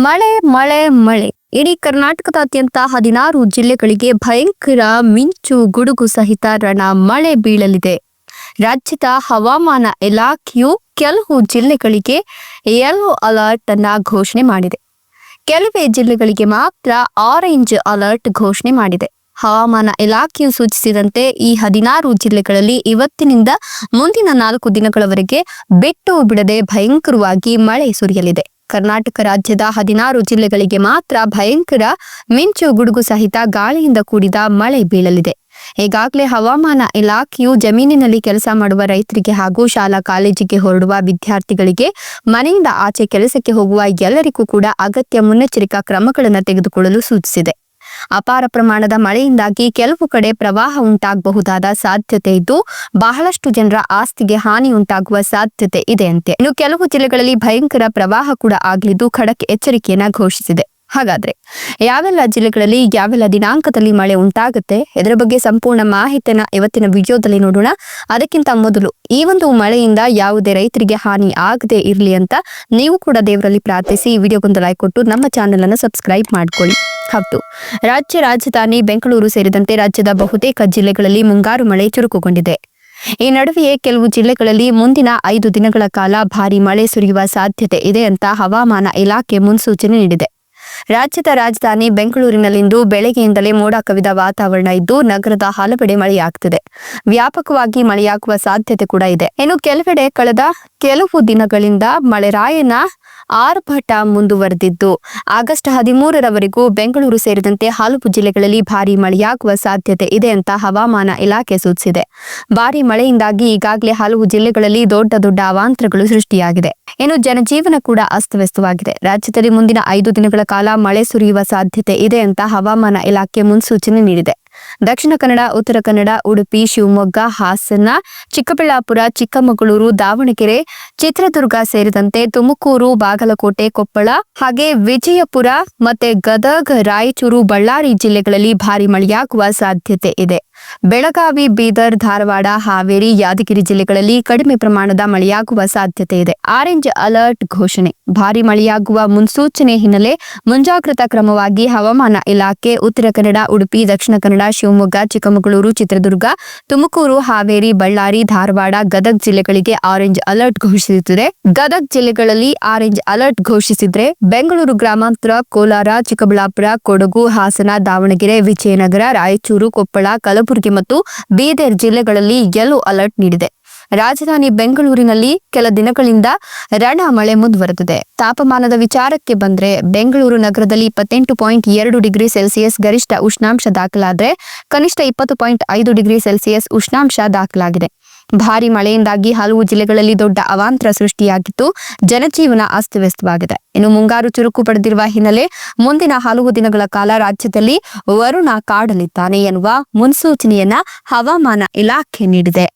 ಮಳೆ ಮಳೆ ಮಳೆ ಇಡೀ ಕರ್ನಾಟಕದಾದ್ಯಂತ 16 ಜಿಲ್ಲೆಗಳಿಗೆ ಭಯಂಕರ ಮಿಂಚು ಗುಡುಗು ಸಹಿತ ರಣ ಮಳೆ ಬೀಳಲಿದೆ. ರಾಜ್ಯದ ಹವಾಮಾನ ಇಲಾಖೆಯು ಕೆಲವು ಜಿಲ್ಲೆಗಳಿಗೆ ಯೆಲ್ಲೋ ಅಲರ್ಟ್ ಅನ್ನ ಘೋಷಣೆ ಮಾಡಿದೆ. ಕೆಲವೇ ಜಿಲ್ಲೆಗಳಿಗೆ ಮಾತ್ರ ಆರೆಂಜ್ ಅಲರ್ಟ್ ಘೋಷಣೆ ಮಾಡಿದೆ. ಹವಾಮಾನ ಇಲಾಖೆಯು ಸೂಚಿಸಿದಂತೆ ಈ 16 ಜಿಲ್ಲೆಗಳಲ್ಲಿ ಇವತ್ತಿನಿಂದ ಮುಂದಿನ 4 ದಿನಗಳವರೆಗೆ ಬಿಟ್ಟು ಬಿಡದೆ ಭಯಂಕರವಾಗಿ ಮಳೆ ಸುರಿಯಲಿದೆ. ಕರ್ನಾಟಕ ರಾಜ್ಯದ 16 ಜಿಲ್ಲೆಗಳಿಗೆ ಮಾತ್ರ ಭಯಂಕರ ಮಿಂಚು ಗುಡುಗು ಸಹಿತ ಗಾಳಿಯಿಂದ ಕೂಡಿದ ಮಳೆ ಬೀಳಲಿದೆ. ಈಗಾಗಲೇ ಹವಾಮಾನ ಇಲಾಖೆಯು ಜಮೀನಿನಲ್ಲಿ ಕೆಲಸ ಮಾಡುವ ರೈತರಿಗೆ ಹಾಗೂ ಶಾಲಾ ಕಾಲೇಜಿಗೆ ಹೊರಡುವ ವಿದ್ಯಾರ್ಥಿಗಳಿಗೆ, ಮನೆಯಿಂದ ಆಚೆ ಕೆಲಸಕ್ಕೆ ಹೋಗುವ ಎಲ್ಲರಿಗೂ ಕೂಡ ಅಗತ್ಯ ಮುನ್ನೆಚ್ಚರಿಕಾ ಕ್ರಮಗಳನ್ನು ತೆಗೆದುಕೊಳ್ಳಲು ಸೂಚಿಸಿದೆ. ಅಪಾರ ಪ್ರಮಾಣದ ಮಳೆಯಿಂದಾಗಿ ಕೆಲವು ಕಡೆ ಪ್ರವಾಹ ಉಂಟಾಗಬಹುದಾದ ಸಾಧ್ಯತೆ ಇದ್ದು, ಬಹಳಷ್ಟು ಜನರ ಆಸ್ತಿಗೆ ಹಾನಿ ಉಂಟಾಗುವ ಸಾಧ್ಯತೆ ಇದೆ ಅಂತೆ. ಇನ್ನು ಕೆಲವು ಜಿಲ್ಲೆಗಳಲ್ಲಿ ಭಯಂಕರ ಪ್ರವಾಹ ಕೂಡ ಆಗಲಿದ್ದು ಖಡಕ್ ಎಚ್ಚರಿಕೆಯನ್ನ ಘೋಷಿಸಿದೆ. ಹಾಗಾದ್ರೆ ಯಾವೆಲ್ಲ ಜಿಲ್ಲೆಗಳಲ್ಲಿ ಯಾವೆಲ್ಲ ದಿನಾಂಕದಲ್ಲಿ ಮಳೆ ಉಂಟಾಗುತ್ತೆ, ಇದರ ಬಗ್ಗೆ ಸಂಪೂರ್ಣ ಮಾಹಿತಿಯನ್ನ ಇವತ್ತಿನ ವಿಡಿಯೋದಲ್ಲಿ ನೋಡೋಣ. ಅದಕ್ಕಿಂತ ಮೊದಲು ಈ ಒಂದು ಮಳೆಯಿಂದ ಯಾವುದೇ ರೈತರಿಗೆ ಹಾನಿ ಆಗದೆ ಇರಲಿ ಅಂತ ನೀವು ಕೂಡ ದೇವರಲ್ಲಿ ಪ್ರಾರ್ಥಿಸಿ ಈ ವಿಡಿಯೋಗೊಂದು ಲೈಕ್ ಕೊಟ್ಟು ನಮ್ಮ ಚಾನೆಲ್ ಅನ್ನು ಸಬ್ಸ್ಕ್ರೈಬ್ ಮಾಡ್ಕೊಳ್ಳಿ. ಹೌದು, ರಾಜ್ಯ ರಾಜಧಾನಿ ಬೆಂಗಳೂರು ಸೇರಿದಂತೆ ರಾಜ್ಯದ ಬಹುತೇಕ ಜಿಲ್ಲೆಗಳಲ್ಲಿ ಮುಂಗಾರು ಮಳೆ ಚುರುಕುಗೊಂಡಿದೆ. ಈ ನಡುವೆಯೇ ಕೆಲವು ಜಿಲ್ಲೆಗಳಲ್ಲಿ ಮುಂದಿನ 5 ದಿನಗಳ ಕಾಲ ಭಾರೀ ಮಳೆ ಸುರಿಯುವ ಸಾಧ್ಯತೆ ಇದೆ ಅಂತ ಹವಾಮಾನ ಇಲಾಖೆ ಮುನ್ಸೂಚನೆ ನೀಡಿದೆ. ರಾಜ್ಯದ ರಾಜಧಾನಿ ಬೆಂಗಳೂರಿನಲ್ಲಿಂದು ಬೆಳಗ್ಗೆಯಿಂದಲೇ ಮೋಡ ಕವಿದ ವಾತಾವರಣ ಇದ್ದು, ನಗರದ ಹಲವೆಡೆ ಮಳೆಯಾಗುತ್ತಿದೆ. ವ್ಯಾಪಕವಾಗಿ ಮಳೆಯಾಗುವ ಸಾಧ್ಯತೆ ಕೂಡ ಇದೆ. ಇನ್ನು ಕೆಲವೆಡೆ ಕಳೆದ ಕೆಲವು ದಿನಗಳಿಂದ ಮಳೆರಾಯನ ಆರ್ಭಟ ಮುಂದುವರೆದಿದ್ದು, ಆಗಸ್ಟ್ 13ರವರೆಗೂ ಬೆಂಗಳೂರು ಸೇರಿದಂತೆ ಹಲವು ಜಿಲ್ಲೆಗಳಲ್ಲಿ ಭಾರೀ ಮಳೆಯಾಗುವ ಸಾಧ್ಯತೆ ಇದೆ ಅಂತ ಹವಾಮಾನ ಇಲಾಖೆ ಸೂಚಿಸಿದೆ. ಭಾರೀ ಮಳೆಯಿಂದಾಗಿ ಈಗಾಗಲೇ ಹಲವು ಜಿಲ್ಲೆಗಳಲ್ಲಿ ದೊಡ್ಡ ದೊಡ್ಡ ಅವಾಂತರಗಳು ಸೃಷ್ಟಿಯಾಗಿದೆ. ಇನ್ನು ಜನಜೀವನ ಕೂಡ ಅಸ್ತವ್ಯಸ್ತವಾಗಿದೆ. ರಾಜ್ಯದಲ್ಲಿ ಮುಂದಿನ 5 ದಿನಗಳ ಕಾಲ ಮಳೆ ಸುರಿಯುವ ಸಾಧ್ಯತೆ ಇದೆ ಅಂತ ಹವಾಮಾನ ಇಲಾಖೆ ಮುನ್ಸೂಚನೆ ನೀಡಿದೆ. ದಕ್ಷಿಣ ಕನ್ನಡ, ಉತ್ತರ ಕನ್ನಡ, ಉಡುಪಿ, ಶಿವಮೊಗ್ಗ, ಹಾಸನ, ಚಿಕ್ಕಬಳ್ಳಾಪುರ, ಚಿಕ್ಕಮಗಳೂರು, ದಾವಣಗೆರೆ, ಚಿತ್ರದುರ್ಗ ಸೇರಿದಂತೆ ತುಮಕೂರು, ಬಾಗಲಕೋಟೆ, ಕೊಪ್ಪಳ ಹಾಗೆ ವಿಜಯಪುರ ಮತ್ತೆ ಗದಗ, ರಾಯಚೂರು, ಬಳ್ಳಾರಿ ಜಿಲ್ಲೆಗಳಲ್ಲಿ ಭಾರೀ ಮಳೆಯಾಗುವ ಸಾಧ್ಯತೆ ಇದೆ. ಬೆಳಗಾವಿ, ಬೀದರ್, ಧಾರವಾಡ, ಹಾವೇರಿ, ಯಾದಗಿರಿ ಜಿಲ್ಲೆಗಳಲ್ಲಿ ಕಡಿಮೆ ಪ್ರಮಾಣದ ಮಳೆಯಾಗುವ ಸಾಧ್ಯತೆ ಇದೆ. ಆರೆಂಜ್ ಅಲರ್ಟ್ ಘೋಷಣೆ. ಭಾರೀ ಮಳೆಯಾಗುವ ಮುನ್ಸೂಚನೆ ಹಿನ್ನೆಲೆ ಮುಂಜಾಗ್ರತಾ ಕ್ರಮವಾಗಿ ಹವಾಮಾನ ಇಲಾಖೆ ಉತ್ತರ ಕನ್ನಡ, ಉಡುಪಿ, ದಕ್ಷಿಣ ಕನ್ನಡ, ಶಿವಮೊಗ್ಗ, ಚಿಕ್ಕಮಗಳೂರು, ಚಿತ್ರದುರ್ಗ, ತುಮಕೂರು, ಹಾವೇರಿ, ಬಳ್ಳಾರಿ, ಧಾರವಾಡ, ಗದಗ ಜಿಲ್ಲೆಗಳಿಗೆ ಆರೆಂಜ್ ಅಲರ್ಟ್ ಘೋಷಿಸುತ್ತಿದೆ. ಗದಗ ಜಿಲ್ಲೆಗಳಲ್ಲಿ ಆರೆಂಜ್ ಅಲರ್ಟ್ ಘೋಷಿಸಿದ್ರೆ ಬೆಂಗಳೂರು ಗ್ರಾಮಾಂತರ, ಕೋಲಾರ, ಚಿಕ್ಕಬಳ್ಳಾಪುರ, ಕೊಡಗು, ಹಾಸನ, ದಾವಣಗೆರೆ, ವಿಜಯನಗರ, ರಾಯಚೂರು, ಕೊಪ್ಪಳ, ಕಲಬುರಗಿ ಮತ್ತು ಬೀದರ್ ಜಿಲ್ಲೆಗಳಲ್ಲಿ ಯೆಲ್ಲೋ ಅಲರ್ಟ್ ನೀಡಿದೆ. ರಾಜಧಾನಿ ಬೆಂಗಳೂರಿನಲ್ಲಿ ಕೆಲ ದಿನಗಳಿಂದ ರಣ ಮಳೆ ಮುಂದುವರೆದಿದೆ. ತಾಪಮಾನದ ವಿಚಾರಕ್ಕೆ ಬಂದ್ರೆ ಬೆಂಗಳೂರು ನಗರದಲ್ಲಿ 28.2 ಡಿಗ್ರಿ ಸೆಲ್ಸಿಯಸ್ ಗರಿಷ್ಠ ಉಷ್ಣಾಂಶ ದಾಖಲಾದ್ರೆ ಕನಿಷ್ಠ 20.5 ಡಿಗ್ರಿ ಸೆಲ್ಸಿಯಸ್ ಉಷ್ಣಾಂಶ ದಾಖಲಾಗಿದೆ. ಭಾರೀ ಮಳೆಯಿಂದಾಗಿ ಹಲವು ಜಿಲ್ಲೆಗಳಲ್ಲಿ ದೊಡ್ಡ ಅವಾಂತರ ಸೃಷ್ಟಿಯಾಗಿದ್ದು, ಜನಜೀವನ ಅಸ್ತವ್ಯಸ್ತವಾಗಿದೆ. ಇನ್ನು ಮುಂಗಾರು ಚುರುಕು ಪಡೆದಿರುವ ಹಿನ್ನೆಲೆ ಮುಂದಿನ ಹಲವು ದಿನಗಳ ಕಾಲ ರಾಜ್ಯದಲ್ಲಿ ವರುಣ ಕಾಡಲಿದ್ದಾನೆ ಎನ್ನುವ ಮುನ್ಸೂಚನೆಯನ್ನ ಹವಾಮಾನ ಇಲಾಖೆ ನೀಡಿದೆ.